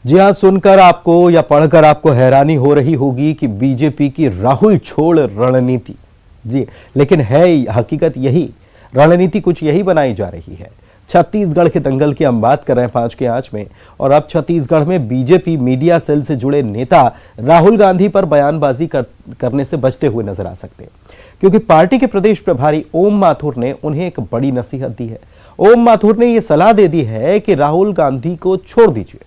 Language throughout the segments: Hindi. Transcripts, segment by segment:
जी हाँ, सुनकर आपको या पढ़कर आपको हैरानी हो रही होगी कि बीजेपी की राहुल छोड़ रणनीति। जी, लेकिन है हकीकत यही, रणनीति कुछ यही बनाई जा रही है। छत्तीसगढ़ के दंगल की हम बात कर रहे हैं 5 के आंच में, और अब छत्तीसगढ़ में बीजेपी मीडिया सेल से जुड़े नेता राहुल गांधी पर बयानबाजी करने से बचते हुए नजर आ सकते हैं, क्योंकि पार्टी के प्रदेश प्रभारी ओम माथुर ने उन्हें एक बड़ी नसीहत दी है। ओम माथुर ने यह सलाह दे दी है कि राहुल गांधी को छोड़ दीजिए,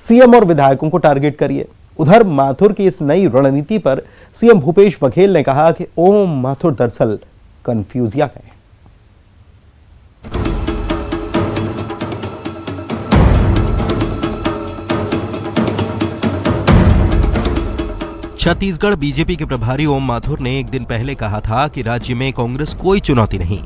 सीएम और विधायकों को टारगेट करिए। उधर माथुर की इस नई रणनीति पर सीएम भूपेश बघेल ने कहा कि ओम माथुर दरअसल कंफ्यूजिया है। छत्तीसगढ़ बीजेपी के प्रभारी ओम माथुर ने एक दिन पहले कहा था कि राज्य में कांग्रेस कोई चुनौती नहीं,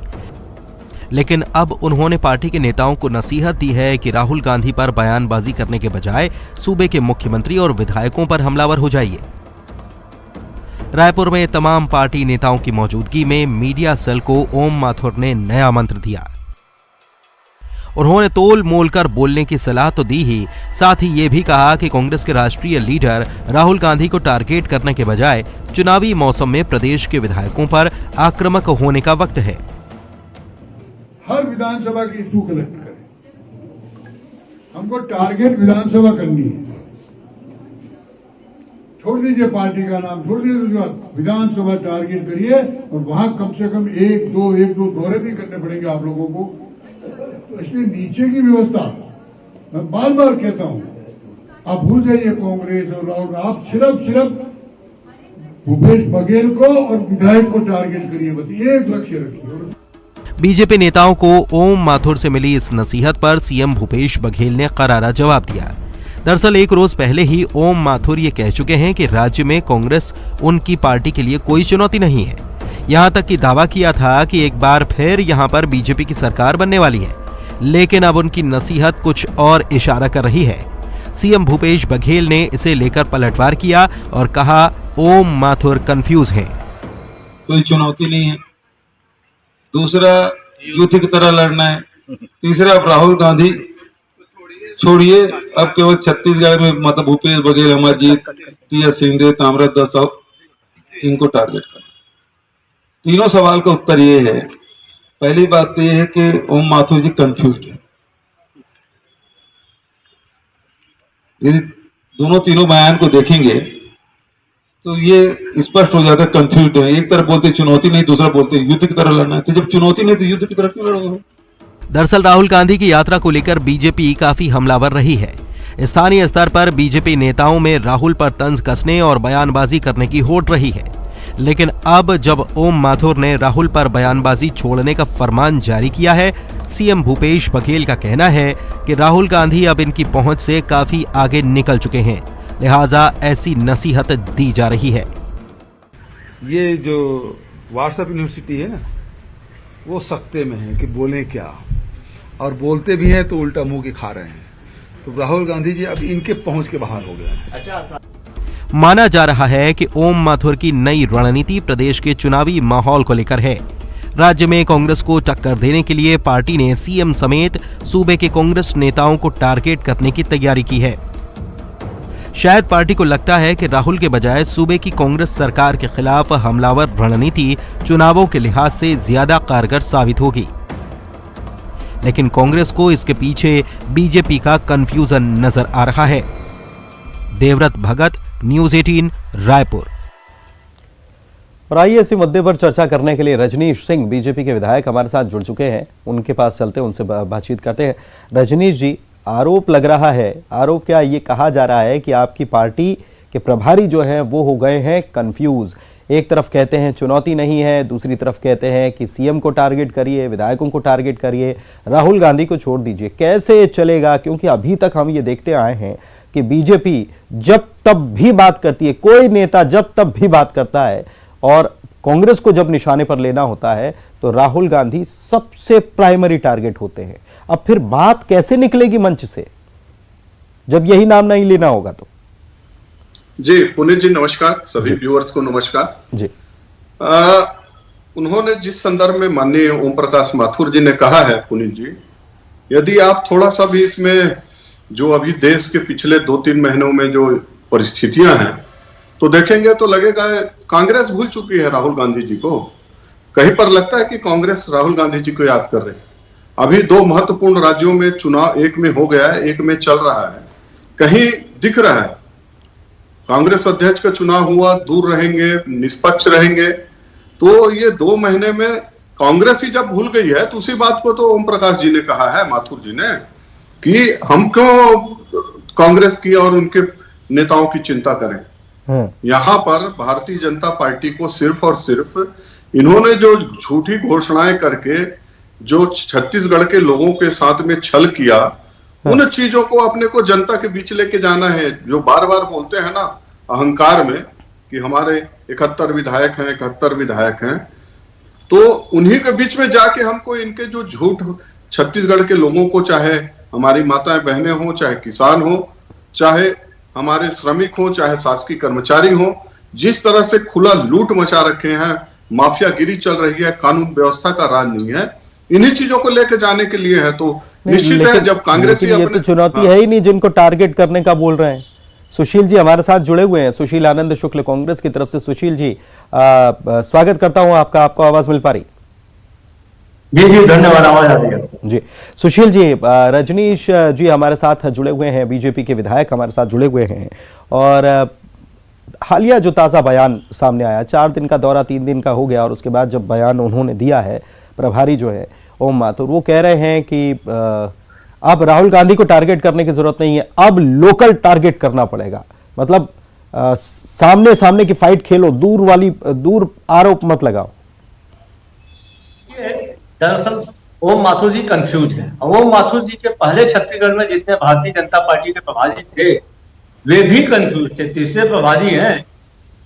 लेकिन अब उन्होंने पार्टी के नेताओं को नसीहत दी है कि राहुल गांधी पर बयानबाजी करने के बजाय सूबे के मुख्यमंत्री और विधायकों पर हमलावर हो जाइए। रायपुर में तमाम पार्टी नेताओं की मौजूदगी में मीडिया सेल को ओम माथुर ने नया मंत्र दिया। उन्होंने तोल मोल कर बोलने की सलाह तो दी ही, साथ ही ये भी कहा कि कांग्रेस के राष्ट्रीय लीडर राहुल गांधी को टारगेट करने के बजाय चुनावी मौसम में प्रदेश के विधायकों पर आक्रामक होने का वक्त है। हर विधानसभा की इशू कलेक्ट करें, हमको टारगेट विधानसभा करनी है। छोड़ दीजिए पार्टी का नाम, छोड़ दीजिए, विधानसभा टारगेट करिए, और वहां कम से कम एक दो दौरे भी करने पड़ेंगे आप लोगों को। तो इसलिए नीचे की व्यवस्था, मैं बार बार कहता हूं, आप भूल जाइए कांग्रेस और राहुल, आप सिर्फ भूपेश बघेल को और विधायक को टारगेट करिए, बस एक लक्ष्य रखिए। बीजेपी नेताओं को ओम माथुर से मिली इस नसीहत पर सीएम भूपेश बघेल ने करारा जवाब दिया। दरअसल एक रोज पहले ही ओम माथुर ये कह चुके हैं कि राज्य में कांग्रेस उनकी पार्टी के लिए कोई चुनौती नहीं है। यहां तक कि दावा किया था कि एक बार फिर यहां पर बीजेपी की सरकार बनने वाली है, लेकिन अब उनकी नसीहत कुछ और इशारा कर रही है। सीएम भूपेश बघेल ने इसे लेकर पलटवार किया और कहा ओम माथुर कंफ्यूज हैं। कोई चुनौती नहीं है, दूसरा युद्ध की तरह लड़ना है, तीसरा अब राहुल गांधी छोड़िए, अब केवल छत्तीसगढ़ में मतलब भूपेश बघेल, अमरजीत, टी.एस. सिंहदेव, ताम्रध्वज साहब, इनको टारगेट करना। तीनों सवाल का उत्तर ये है। पहली बात तो ये है कि ओम माथुर जी कंफ्यूज है। यदि तीनों बयान को देखेंगे तो ये स्पष्ट हो जाता है कंफ्यूज है। एक तरफ बोलते चुनौती नहीं, दूसरा बोलते युद्ध की तरह लड़ना है। तो जब चुनौती नहीं तो युद्ध की तरफ क्यों लड़ोगे? दरअसल राहुल गांधी की यात्रा को लेकर बीजेपी काफी हमलावर रही है। स्थानीय स्तर पर बीजेपी नेताओं में राहुल पर तंज कसने और बयानबाजी करने की होड़ रही है, लेकिन अब जब ओम माथुर ने राहुल पर बयानबाजी छोड़ने का फरमान जारी किया है, सीएम भूपेश बघेल का कहना है कि राहुल गांधी अब इनकी पहुंच से काफी आगे निकल चुके हैं, लिहाजा ऐसी नसीहत दी जा रही है। ये जो व्हाट्सएप यूनिवर्सिटी है ना, वो सख्ते में है कि बोलें क्या, और बोलते भी हैं तो उल्टा मुंह के खा रहे हैं। तो राहुल गांधी जी अब इनके पहुंच के बाहर हो गए हैं। अच्छा, माना जा रहा है कि ओम माथुर की नई रणनीति प्रदेश के चुनावी माहौल को लेकर है। राज्य में कांग्रेस को टक्कर देने के लिए पार्टी ने सीएम समेत सूबे के कांग्रेस नेताओं को टारगेट करने की तैयारी की है। शायद पार्टी को लगता है कि राहुल के बजाय सूबे की कांग्रेस सरकार के खिलाफ हमलावर रणनीति चुनावों के लिहाज से ज्यादा कारगर साबित होगी, लेकिन कांग्रेस को इसके पीछे बीजेपी का कंफ्यूजन नजर आ रहा है। देवव्रत भगत, न्यूज 18, रायपुर। और आइए इसी मुद्दे पर चर्चा करने के लिए रजनीश सिंह, बीजेपी के विधायक, हमारे साथ जुड़ चुके हैं। उनके पास चलते हैं, उनसे बातचीत करते हैं। रजनीश जी, आरोप लग रहा है, आरोप क्या, ये कहा जा रहा है कि आपकी पार्टी के प्रभारी जो हैं वो हो गए हैं कंफ्यूज। एक तरफ कहते हैं चुनौती नहीं है, दूसरी तरफ कहते हैं कि सीएम को टारगेट करिए, विधायकों को टारगेट करिए, राहुल गांधी को छोड़ दीजिए। कैसे चलेगा? क्योंकि अभी तक हम ये देखते आए हैं कि बीजेपी जब तब भी बात करती है, कोई नेता जब तब भी बात करता है, और कांग्रेस को जब निशाने पर लेना होता है तो राहुल गांधी सबसे प्राइमरी टारगेट होते हैं। अब फिर बात कैसे निकलेगी मंच से जब यही नाम नहीं लेना होगा? तो जी पुनीत जी नमस्कार, सभी व्यूअर्स को नमस्कार जी। उन्होंने जिस संदर्भ में माननीय ओम प्रकाश माथुर जी ने कहा है, पुनीत जी, यदि आप थोड़ा सा भी इसमें जो अभी देश के पिछले 2-3 महीनों में जो परिस्थितियां हैं, तो देखेंगे तो लगेगा कांग्रेस भूल चुकी है राहुल गांधी जी को। कहीं पर लगता है कि कांग्रेस राहुल गांधी जी को याद कर रही है। अभी 2 महत्वपूर्ण राज्यों में चुनाव, एक में हो गया है, एक में चल रहा है, कहीं दिख रहा है कांग्रेस अध्यक्ष का चुनाव हुआ, दूर रहेंगे, निष्पक्ष रहेंगे। तो ये 2 महीने में कांग्रेस ही जब भूल गई है, तो उसी बात को तो ओम प्रकाश जी ने कहा है, माथुर जी ने, कि हम क्यों कांग्रेस की और उनके नेताओं की चिंता करें। यहां पर भारतीय जनता पार्टी को सिर्फ और सिर्फ इन्होंने जो झूठी घोषणाएं करके जो छत्तीसगढ़ के लोगों के साथ में छल किया, उन चीजों को अपने को जनता के बीच लेके जाना है। जो बार बार बोलते हैं ना अहंकार में कि हमारे 71 विधायक हैं, 71 विधायक हैं, तो उन्हीं के बीच में जाके हमको इनके जो झूठ छत्तीसगढ़ के लोगों को, चाहे हमारी माताएं बहनें हो, चाहे किसान हो, चाहे हमारे श्रमिक हो, चाहे शासकीय कर्मचारी हो, जिस तरह से खुला लूट मचा रखे हैं, माफियागिरी चल रही है, कानून व्यवस्था का राज नहीं है, इन्हीं चीजों को लेकर जाने के लिए है। तो निश्चित है जब कांग्रेस ही ये तो चुनौती है ही नहीं जिनको टारगेट करने का बोल रहे हैं। सुशील जी हमारे साथ जुड़े हुए हैं, सुशील आनंद शुक्ल कांग्रेस की तरफ से। सुशील जी स्वागत करता हूं आपका, आपको आवाज मिल पा रही? जी धन्यवाद, आवाज आ रही है जी। सुशील जी, रजनीश जी हमारे साथ जुड़े हुए हैं, बीजेपी के विधायक हमारे साथ जुड़े हुए हैं, और हालिया जो ताज़ा बयान सामने आया, 4 दिन का दौरा 3 दिन का हो गया, और उसके बाद जब बयान उन्होंने दिया है, प्रभारी जो है ओम माथुर, वो कह रहे हैं कि अब राहुल गांधी को टारगेट करने की जरूरत नहीं है, अब लोकल टारगेट करना पड़ेगा। मतलब सामने सामने की फाइट खेलो, दूर आरोप मत लगाओ। दरअसल ओम माथुर जी कंफ्यूज है। ओम माथुर जी के पहले छत्तीसगढ़ में जितने भारतीय जनता पार्टी के प्रभारी थे, वे भी कंफ्यूज थे। तीसरे प्रभारी हैं,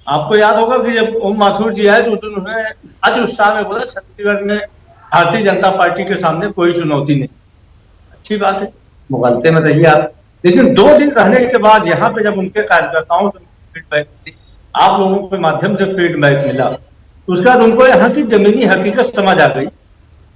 आपको याद होगा कि जब ओम माथुर जी आए तो उन्होंने आज उत्साह में बोला छत्तीसगढ़ में भारतीय जनता पार्टी के सामने कोई चुनौती नहीं। अच्छी बात है, मुगलते में रहिए आप, लेकिन 2 दिन रहने के बाद यहाँ पे जब उनके कार्यकर्ताओं से फीडबैक, आप लोगों के माध्यम से फीडबैक मिला, तो उसके बाद उनको यहाँ की जमीनी हकीकत समझ आ गई।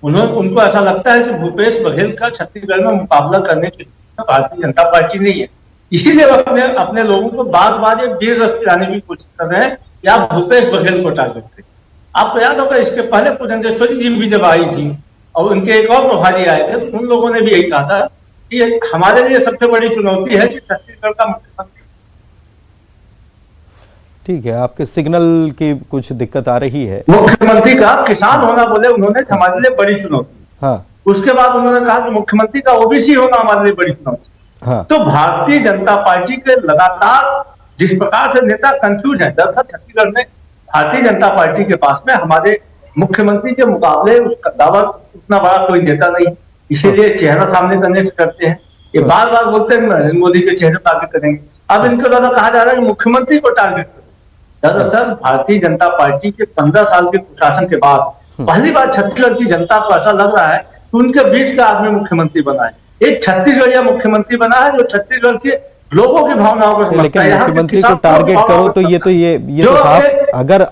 उनको ऐसा लगता है कि भूपेश बघेल का छत्तीसगढ़ में मुकाबला करने के लिए भारतीय जनता पार्टी नहीं है। इसीलिए वो अपने लोगों को बार ये बीर रस पिलाने की कोशिश कर रहे हैं कि आप भूपेश बघेल को टारगेट करें। आपको याद होगा इसके पहले पुरंदेश्वरी जी भी जब आई थी और उनके एक और प्रभारी आए थे, तो उन लोगों ने भी यही कहा था कि हमारे लिए सबसे बड़ी चुनौती है कि छत्तीसगढ़ का मुख्यमंत्री। ठीक है, आपके सिग्नल की कुछ दिक्कत आ रही है। मुख्यमंत्री का किसान होना बोले उन्होंने हमारे लिए बड़ी चुनौती। हाँ। उसके बाद उन्होंने कहा कि मुख्यमंत्री का ओबीसी होना हमारे लिए बड़ी चुनौती। हाँ। तो भारतीय जनता पार्टी के लगातार जिस प्रकार से नेता कंफ्यूज है, दरअसल छत्तीसगढ़ में भारतीय जनता पार्टी के पास में हमारे मुख्यमंत्री के मुकाबले उसका दावा उतना बड़ा कोई नेता नहीं, इसीलिए चेहरा सामने करने से करते हैं। ये बार बोलते हैं नरेंद्र मोदी के चेहरे टारगेट करेंगे। अब इनके द्वारा कहा जा रहा है कि मुख्यमंत्री को टारगेट करें। दरअसल भारतीय जनता पार्टी के 15 साल के कुशासन के बाद पहली बार छत्तीसगढ़ की जनता को ऐसा लग रहा है कि उनके बीच का आदमी मुख्यमंत्री बना है, एक छत्तीसगढ़िया मुख्यमंत्री बना है जो छत्तीसगढ़ के लोगों की भावनाओं को समझता है। लेकिन मुख्यमंत्री को टारगेट करो तो ये तो साफ,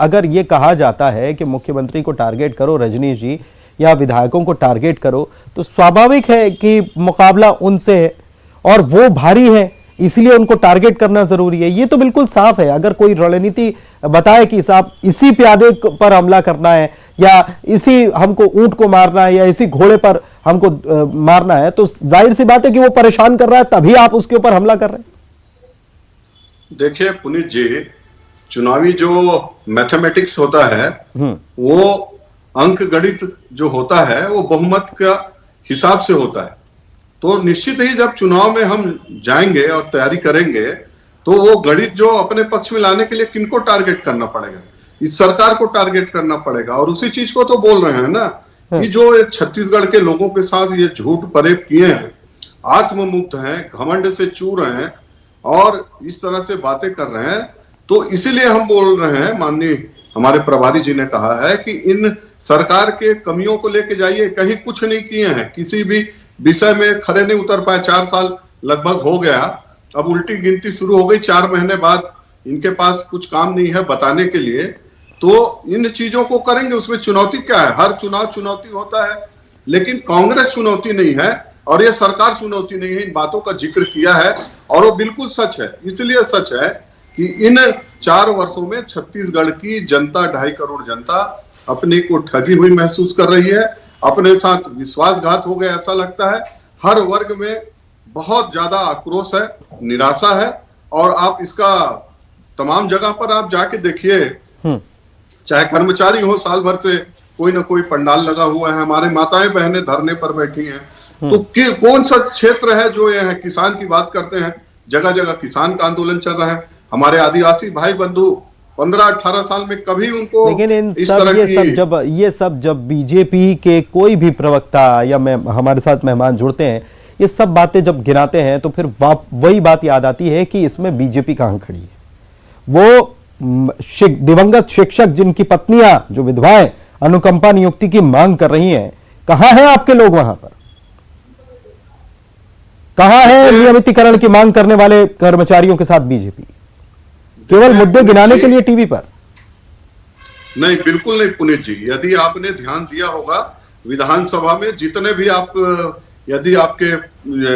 अगर ये कहा जाता है कि मुख्यमंत्री को टारगेट करो, रजनीश जी, या विधायकों को टारगेट करो, तो स्वाभाविक है कि मुकाबला उनसे है और वो भारी है, इसलिए उनको टारगेट करना जरूरी है। ये तो बिल्कुल साफ है। अगर कोई रणनीति बताए कि साहब इसी प्यादे पर हमला करना है, या इसी हमको ऊंट को मारना है, या इसी घोड़े पर हमको मारना है, तो जाहिर सी बात है कि वो परेशान कर रहा है, तभी आप उसके ऊपर हमला कर रहे हैं। देखिए पुनीत जी, चुनावी जो मैथमेटिक्स होता है, वो अंक गणित जो होता है वो बहुमत का हिसाब से होता है। तो निश्चित ही जब चुनाव में हम जाएंगे और तैयारी करेंगे, तो वो गणित जो अपने पक्ष में लाने के लिए किनको टारगेट करना पड़ेगा, इस सरकार को टारगेट करना पड़ेगा। और उसी चीज को तो बोल रहे हैं ना कि जो छत्तीसगढ़ के लोगों के साथ ये झूठ फरेब किए हैं, आत्ममुक्त हैं, घमंड से चूर हैं और इस तरह से बातें कर रहे हैं, तो इसीलिए हम बोल रहे हैं, माननीय हमारे प्रभारी जी ने कहा है कि इन सरकार के कमियों को लेके जाइए। कहीं कुछ नहीं किए हैं, किसी भी विषय में खड़े नहीं उतर पाए। 4 साल लगभग हो गया, अब उल्टी गिनती शुरू हो गई। 4 महीने बाद इनके पास कुछ काम नहीं है बताने के लिए, तो इन चीजों को करेंगे। उसमें चुनौती क्या है? हर चुनाव चुनौती होता है, लेकिन कांग्रेस चुनौती नहीं है। और ये सरकार चुनौती नहीं है, इन बातों का जिक्र किया है और वो बिल्कुल सच है। इसलिए सच है कि इन 4 वर्षों में छत्तीसगढ़ की जनता, 2.5 करोड़ जनता अपने को ठगी हुई महसूस कर रही है, अपने साथ विश्वासघात हो गया ऐसा लगता है। हर वर्ग में बहुत ज्यादा आक्रोश है, निराशा है और आप इसका तमाम जगह पर आप जाके देखिए, चाहे कर्मचारी हो, साल भर से कोई ना कोई पंडाल लगा हुआ है, हमारे माताएं बहनें धरने पर बैठी हैं, तो कौन सा क्षेत्र है जो ये है, किसान की बात करते हैं, जगह जगह किसान का आंदोलन चल रहा है, हमारे आदिवासी भाई बंधु 15-18 साल में कभी उनको लेकिन इन इस सब तरह ये सब जब बीजेपी के कोई भी प्रवक्ता या हमारे साथ मेहमान जुड़ते हैं, ये सब बातें जब गिनाते हैं तो फिर वही बात याद आती है कि इसमें बीजेपी कहां खड़ी है। वो दिवंगत शिक्षक जिनकी पत्नियां, जो विधवाएं अनुकंपा नियुक्ति की मांग कर रही हैं, कहां हैं आपके लोग वहां पर? कहां है नियमितीकरण की मांग करने वाले कर्मचारियों के साथ बीजेपी? केवल मुद्दे गिनाने के लिए टीवी पर? नहीं, बिल्कुल नहीं पुनीत जी। यदि आपने ध्यान दिया होगा, विधानसभा में जितने भी यदि आपके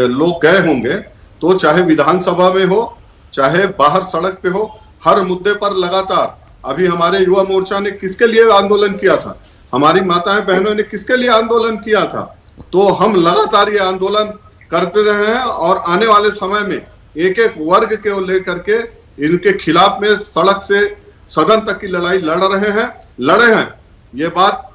लोग गए होंगे, तो चाहे विधानसभा में हो चाहे बाहर सड़क पे हो, हर मुद्दे पर लगातार, अभी हमारे युवा मोर्चा ने किसके लिए आंदोलन किया था, हमारी माताएं बहनों ने किसके लिए आंदोलन किया था, तो हम लगातार ये आंदोलन करते रहे हैं और आने वाले समय में एक एक वर्ग के लेकर के इनके खिलाफ में सड़क से सदन तक की लड़ाई लड़े हैं। ये बात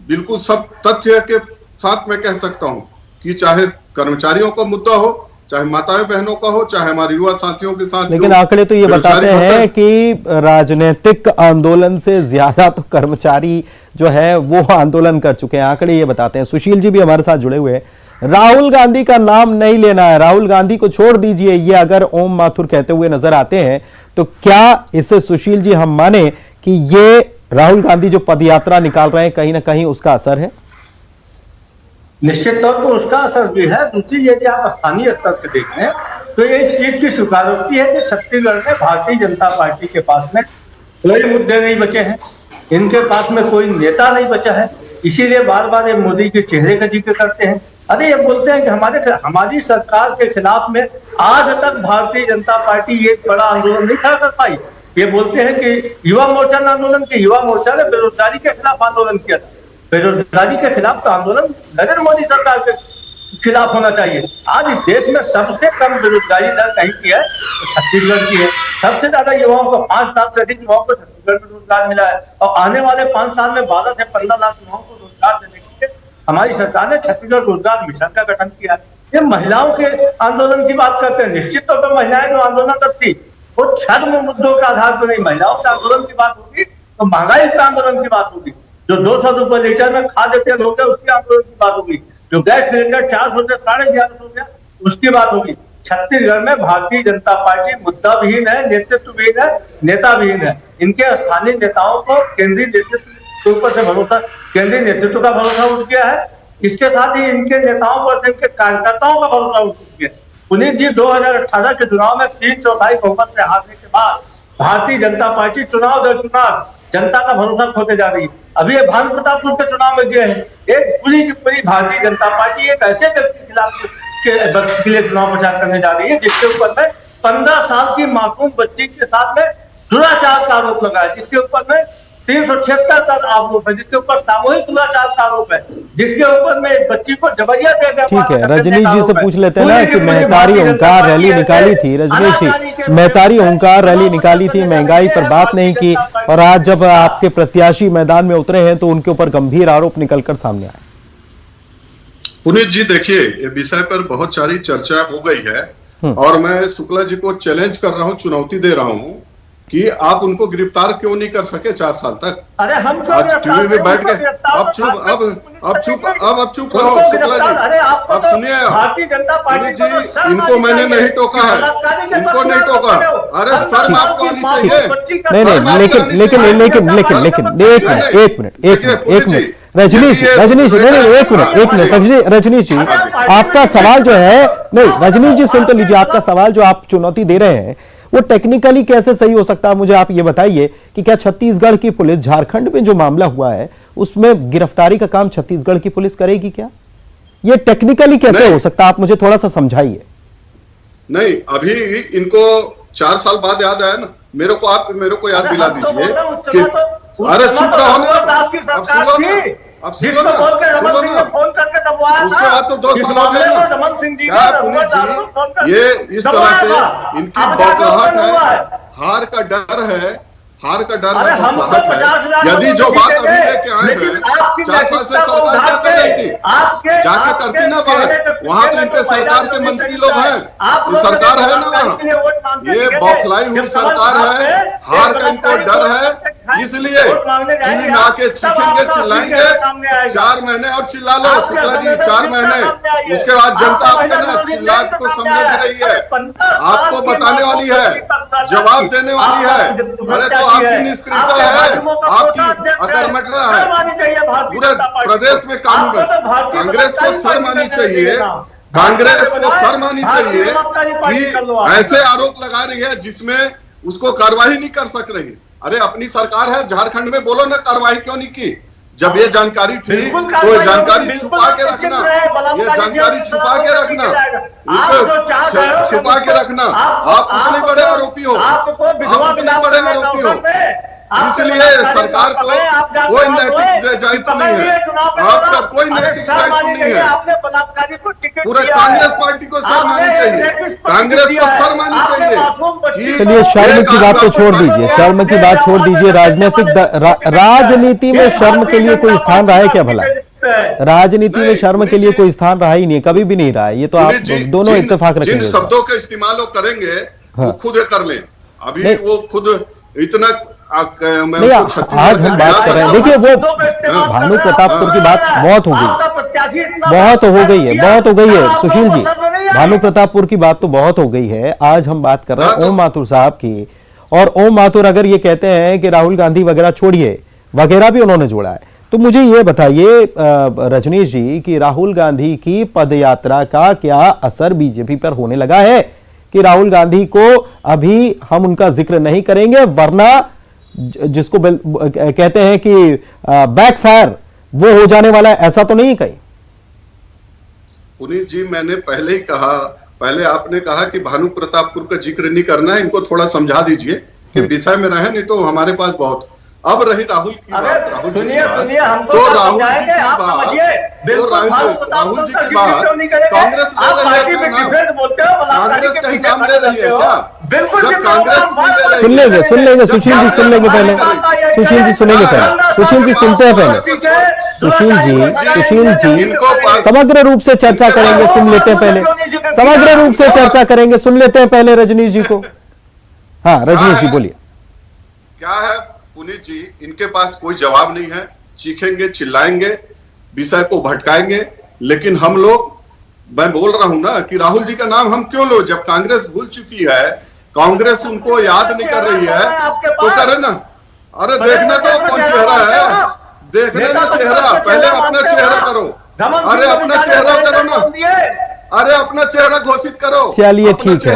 बिल्कुल सब तथ्य के साथ मैं कह सकता हूं कि चाहे कर्मचारियों का मुद्दा हो, चाहे माताएं बहनों का हो, चाहे हमारे युवा साथियों के साथ। लेकिन आंकड़े तो ये बताते हैं कि राजनीतिक आंदोलन से ज्यादा तो कर्मचारी जो है वो आंदोलन कर चुके हैं, आंकड़े ये बताते हैं। सुशील जी भी हमारे साथ जुड़े हुए हैं। राहुल गांधी का नाम नहीं लेना है, राहुल गांधी को छोड़ दीजिए, ये अगर ओम माथुर कहते हुए नजर आते हैं तो क्या इससे सुशील जी हम माने कि ये राहुल गांधी जो पदयात्रा निकाल रहे हैं कहीं ना कहीं उसका असर है? निश्चित तौर पर उसका असर भी है। दूसरी यदि आप स्थानीय स्तर पर देखें तो ये इस चीज की स्वीकारोक्ति है कि छत्तीसगढ़ में भारतीय जनता पार्टी के पास में कोई मुद्दे नहीं बचे हैं, इनके पास में कोई नेता नहीं बचा है। इसीलिए बार बार ये मोदी के चेहरे का जिक्र करते हैं। अरे ये बोलते हैं कि हमारी सरकार के खिलाफ में आज तक भारतीय जनता पार्टी एक बड़ा आंदोलन नहीं खड़ा कर पाई। ये बोलते हैं कि युवा मोर्चा ने आंदोलन किया, युवा मोर्चा ने बेरोजगारी के खिलाफ आंदोलन किया था। बेरोजगारी के खिलाफ का आंदोलन नरेंद्र मोदी सरकार के खिलाफ होना चाहिए। आज इस देश में सबसे कम बेरोजगारी दर कहीं की है तो छत्तीसगढ़ की है। सबसे ज्यादा युवाओं को, 5 लाख से अधिक युवाओं को छत्तीसगढ़ में रोजगार मिला है और आने वाले 5 साल में 12 से 15 लाख युवाओं को रोजगार देने के लिए हमारी सरकार ने छत्तीसगढ़ रोजगार मिशन का गठन किया। ये महिलाओं के आंदोलन की बात करते हैं। निश्चित तौर पर महिलाएं जो आंदोलन करती वो छद्म मुद्दों के आधार पर नहीं, महिलाओं के आंदोलन की बात होगी तो महंगाई के आंदोलन की बात होगी। जो 200 रुपए लीटर में खाद्य तेल हो गया उसके आंदोलन की बात होगी। जो गैस सिलेंडर 400 से 1150 हो गया उसकी बात होगी। छत्तीसगढ़ में भारतीय जनता पार्टी मुद्दा विहीन है, नेतृत्व विहीन है, नेता विहीन है। इनके स्थानीय नेताओं को केंद्रीय नेतृत्व के ऊपर से भरोसा, केंद्रीय नेतृत्व का भरोसा उठ गया है। इसके साथ ही इनके नेताओं पर से इनके कार्यकर्ताओं का भरोसा उठ गया। पुनीत जी 2018 के चुनाव में 3/4 बहुमत से हारने के बाद भारतीय जनता पार्टी चुनाव दर चुनाव जनता का भरोसा खोते जा रही है। अभी ये भानु प्रतापपुर के चुनाव में गए हैं, एक पूरी की पूरी भारतीय जनता पार्टी एक ऐसे व्यक्ति के खिलाफ के लिए चुनाव प्रचार करने जा रही है जिसके ऊपर में 15 साल की मासूम बच्ची के साथ में दुराचार का आरोप लगा है, जिसके ऊपर में 376 का आरोप है, जिसके ऊपर सामूहिक दुराचार का आरोप है, जिसके ऊपर में एक बच्ची को जबरिया दे। ठीक है, रजनीश जी से पूछ लेते हैं ना कि महतारी ओंकार रैली निकाली थी। रजनीश जी, महतारी ओंकार रैली निकाली थी, महंगाई पर बात नहीं की और आज जब आपके प्रत्याशी मैदान में उतरे हैं तो उनके ऊपर गंभीर आरोप निकलकर सामने आए। पुनीत जी देखिए, ये विषय पर बहुत सारी चर्चा हो गई है और मैं शुक्ला जी को चैलेंज कर रहा हूँ, चुनौती दे रहा हूँ कि आप उनको गिरफ्तार क्यों नहीं कर सके 4 साल तक। अरे हम आज टीवी में बैठ गए, अब चुप रहो शुक्ला जी, अब सुनिए भारतीय जनता पार्टी जी, इनको मैंने नहीं टोका है, इनको नहीं टोका। अरे शर्म आपको आनी चाहिए। नहीं, लेकिन एक मिनट रजनीश नहीं, एक मिनट रजनीश जी, आपका सवाल जो है, नहीं रजनीश जी सुन तो लीजिए, आपका सवाल जो आप चुनौती दे रहे हैं वो टेक्निकली कैसे सही हो सकता है? मुझे आप ये बताइए कि क्या छत्तीसगढ़ की पुलिस, झारखंड में जो मामला हुआ है उसमें गिरफ्तारी का काम छत्तीसगढ़ की पुलिस करेगी क्या? ये टेक्निकली कैसे नहीं। हो सकता है, आप मुझे थोड़ा सा समझाइए। नहीं, अभी इनको 4 साल बाद याद आया ना, मेरे को याद दिला दीजिए कि अरे चुप रहो ना, अब सुनो ना, अब सुनो ना, सुनो ना, उसके बाद तो 2 साल हो गए ना। क्या पुनीत जी, ये इस तरह से इनकी बौखलाहट है, हार का डर है, बौखलाहट है। यदि जो बात अभी लेके आए हैं, 4 साल से सरकार क्या कर रही थी, जाके करती ना बात, वहां तो इनके सरकार के मंत्री लोग हैं, ये सरकार है ना वहाँ, ये बौखलाई हुई सरकार है, हार का इनको डर है, इसलिए टीवी में आके चीखेंगे, चिल्लाएंगे, 4 महीने और चिल्ला लो शुक्ला जी, 4 महीने, उसके बाद जनता आपके ना चिल्ला को समझ रही है, आपको बताने वाली है, जवाब देने वाली है। अरे तो आपकी निष्क्रियता है, आपकी अकर्मकता है, पूरे प्रदेश में कानून है। कांग्रेस को शर्म आनी चाहिए, कांग्रेस को शर्म आनी चाहिए कि ऐसे आरोप लगा रही है जिसमें उसको कार्रवाई नहीं कर सक रही। अरे अपनी सरकार है, झारखंड में बोलो ना कार्रवाई क्यों नहीं की, जब ये जानकारी थी तो ये जानकारी छुपा के रखना, ये जानकारी छुपा के रखना, छुपा के रखना। आप उतने बड़े आरोपी हो, आप उतने बड़े आरोपी हो, इसलिए सरकार को कोई नैतिक दायित्व नहीं है, आपका कोई नैतिक दायित्व नहीं है। पूरे कांग्रेस पार्टी को शर्म आनी चाहिए, कांग्रेस को शर्म आनी चाहिए। चलिए शर्म की बात तो छोड़ दीजिए, शर्म की बात छोड़ दीजिए। राजनीति में शर्म के लिए कोई स्थान रहा है क्या भला? राजनीति में शर्म के लिए कोई स्थान रहा ही नहीं, कभी भी नहीं रहा है। ये तो आप दोनों इत्तेफाक रखेंगे। जिन शब्दों का इस्तेमाल वो करेंगे वो खुद कर लें, अभी वो खुद इतना नहीं। आज हम बात कर रहे हैं, देखिए वो भानु प्रतापपुर की बात बहुत हो गई है सुशील जी, भानु प्रतापपुर की बात तो बहुत हो गई है। आज हम बात कर रहे हैं ओम माथुर साहब की, और ओम माथुर अगर ये कहते हैं कि राहुल गांधी वगैरह छोड़िए, वगैरह भी उन्होंने जोड़ा है, तो मुझे ये बताइए रजनीश जी कि राहुल गांधी की पदयात्रा का क्या असर बीजेपी पर होने लगा है कि राहुल गांधी को अभी हम उनका जिक्र नहीं करेंगे, वरना जिसको कहते हैं कि बैकफायर वो हो जाने वाला है, ऐसा तो नहीं कहीं? पुनीत जी, मैंने पहले ही कहा, पहले आपने कहा कि भानु प्रतापपुर का जिक्र नहीं करना है, इनको थोड़ा समझा दीजिए कि विषय में रहे, नहीं तो हमारे पास बहुत। अब रही राहुल की बात, राहुल जी की बात, तो राहुल जी की बात, कांग्रेस कांग्रेस कहीं काम दे रही है क्या? जब कांग्रेस सुन लेंगे सुशील जी, सुन लेंगे पहले, सुशील जी सुनेंगे पहले, सुशील जी सुनते हैं पहले, सुशील जी समग्र रूप से चर्चा करेंगे, सुन लेते हैं पहले, समग्र रूप से चर्चा करेंगे, सुन लेते हैं पहले रजनीश जी को। हाँ रजनीश जी बोलिए। क्या है पुनीत जी, इनके पास कोई जवाब नहीं है, चीखेंगे, चिल्लाएंगे, विषय को भटकाएंगे, लेकिन हम लोग, मैं बोल रहा हूं ना कि राहुल जी का नाम हम क्यों लो, जब कांग्रेस भूल चुकी है, कांग्रेस उनको याद नहीं कर रही है, तो करे ना। अरे देखना तो कौन चेहरा है, देखने ना चेहरा, पहले अपना चेहरा करो, अरे अपना चेहरा करो ना, अरे अपना चेहरा घोषित करो। चलिए ठीक है,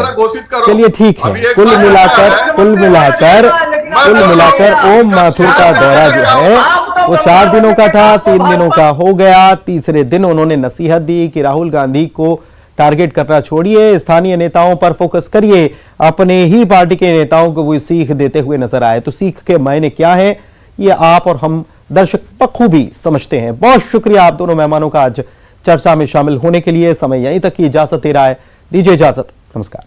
चलिए ठीक है। कुल मिलाकर ओम माथुर का दौरा जो है वो 4 दिनों का था, 3 दिनों का हो गया। तीसरे दिन उन्होंने नसीहत दी कि राहुल गांधी को टारगेट करना छोड़िए, स्थानीय नेताओं पर फोकस करिए। अपने ही पार्टी के नेताओं को वो सीख देते हुए नजर आए। तो सीख के मायने क्या है, ये आप और हम दर्शक बखूबी समझते हैं। बहुत शुक्रिया आप दोनों मेहमानों का आज चर्चा में शामिल होने के लिए। समय यहीं तक की इजाजत दे रहा है, दीजिए इजाजत, नमस्कार।